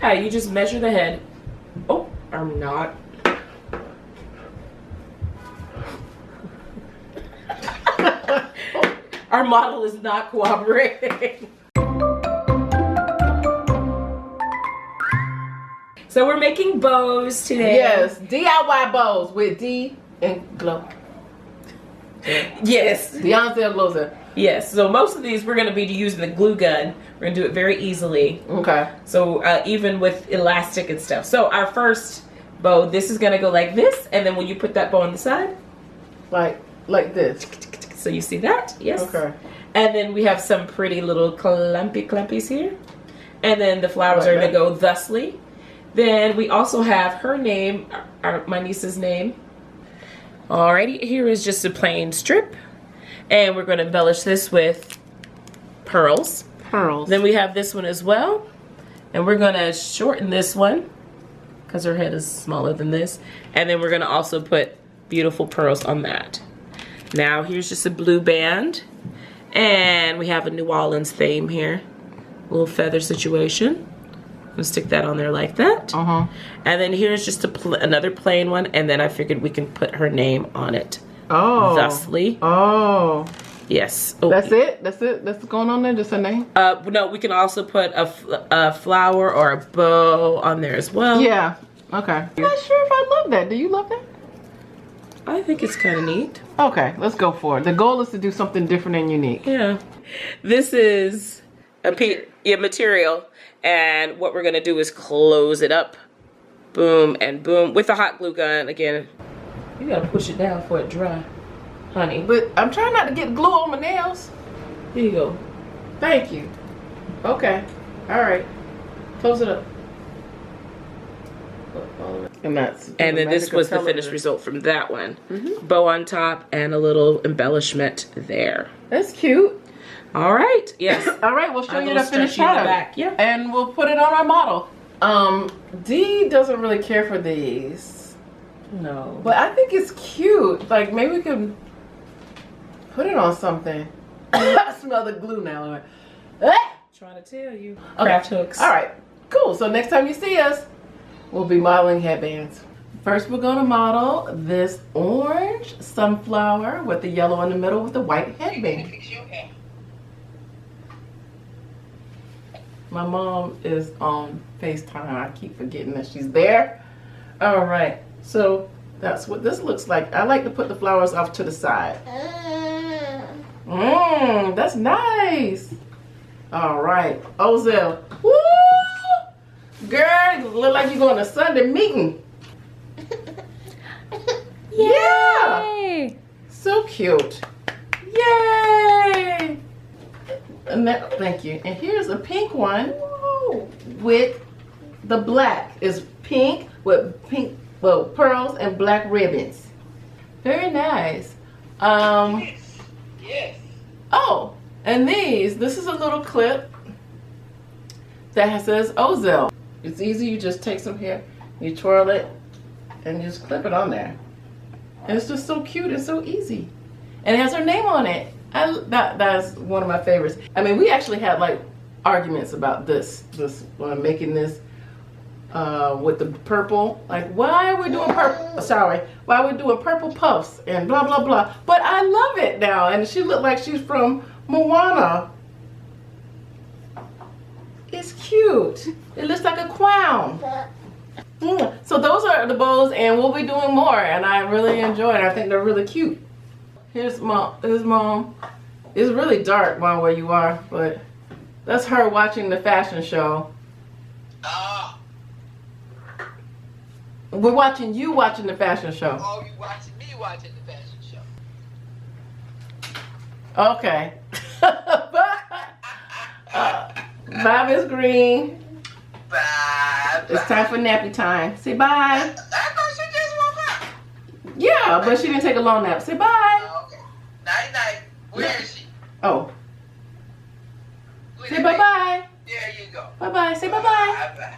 Hey, you just measure the head. Oh, I'm not. Our model is not cooperating. So we're making bows today. Yes, DIY bows with D and Glow. Yes. Beyonce Glow. Yes. So most of these we're going to be using the glue gun. We're going to do it very easily. Okay. So even with elastic and stuff. So our first bow, this is going to go like this. And then when you put that bow on the side. Like this. So you see that? Yes. Okay. And then we have some pretty little clumpies here. And then the flowers Like are going to that. go thusly. Then we also have her name, my niece's name. Alrighty, here is just a plain strip. And we're going to embellish this with pearls. Pearls. Then we have this one as well. And we're going to shorten this one because her head is smaller than this. And then we're going to also put beautiful pearls on that. Now here's just a blue band. And we have a New Orleans theme here. A little feather situation. I'm gonna stick that on there like that. And then here's just another plain one. And then I figured we can put her name on it. Oh. Thusly. Oh. Yes. Oh. That's it? That's it? That's going on there? Just a name? No, we can also put a flower or a bow on there as well. Yeah. Okay. I'm not sure if I love that. Do you love that? I think it's kind of neat. Okay, let's go for it. The goal is to do something different and unique. Yeah. This is a material. And what we're going to do is close it up. Boom and boom. With a hot glue gun. Again, you got to push it down for it dry. Honey. But I'm trying not to get glue on my nails. Here you go. Thank you. Okay. All right. Close it up. And then this was the finished result from that one. Bow on top and a little embellishment there. That's cute. All right. Yes. All right. We'll show you the finished in the product. back. Yeah. And we'll put it on our model. Dee doesn't really care for these. No. But I think it's cute. Like maybe we could put it on something. I smell the glue now. Trying to tell you. Okay. Craft hooks. All right. Cool. So next time you see us, we'll be modeling headbands. First, we're going to model this orange sunflower with the yellow in the middle with the white headband. My mom is on FaceTime. I keep forgetting that she's there. All right. So that's what this looks like. I like to put the flowers off to the side. That's nice. All right. Ozell. Woo! Girl, look like you're going to Sunday meeting. Yeah. So cute. Yay. And that, thank you. And here's a pink one with the black. It's pink with pink, well, pearls and black ribbons. Very nice. Yes. Oh, and this is a little clip that says Ozell. It's easy. You just take some hair, you twirl it, and you just clip it on there. And it's just so cute and so easy. And it has her name on it. That's one of my favorites. I mean, we actually had like arguments about this making this with the purple. Like, why are we doing purple? Sorry, why are we doing purple puffs and blah blah blah. But I love it now, and she looked like she's from Moana. It's cute. It looks like a clown. So those are the bows, and we'll be doing more, and I really enjoy it. I think they're really cute. Here's mom. It's really dark, Mom, where you are, but that's her watching the fashion show. We're watching you watching the fashion show. Oh, you watching me watching the fashion show. Okay. Bye, Miss Green. Bye. It's time for nappy time. Say bye. I thought she just woke up. Yeah, but she didn't take a long nap. Say bye. Oh, okay. Night night. Where is she? Oh. Say bye-bye. There you go. Bye-bye. Say bye-bye. Bye bye.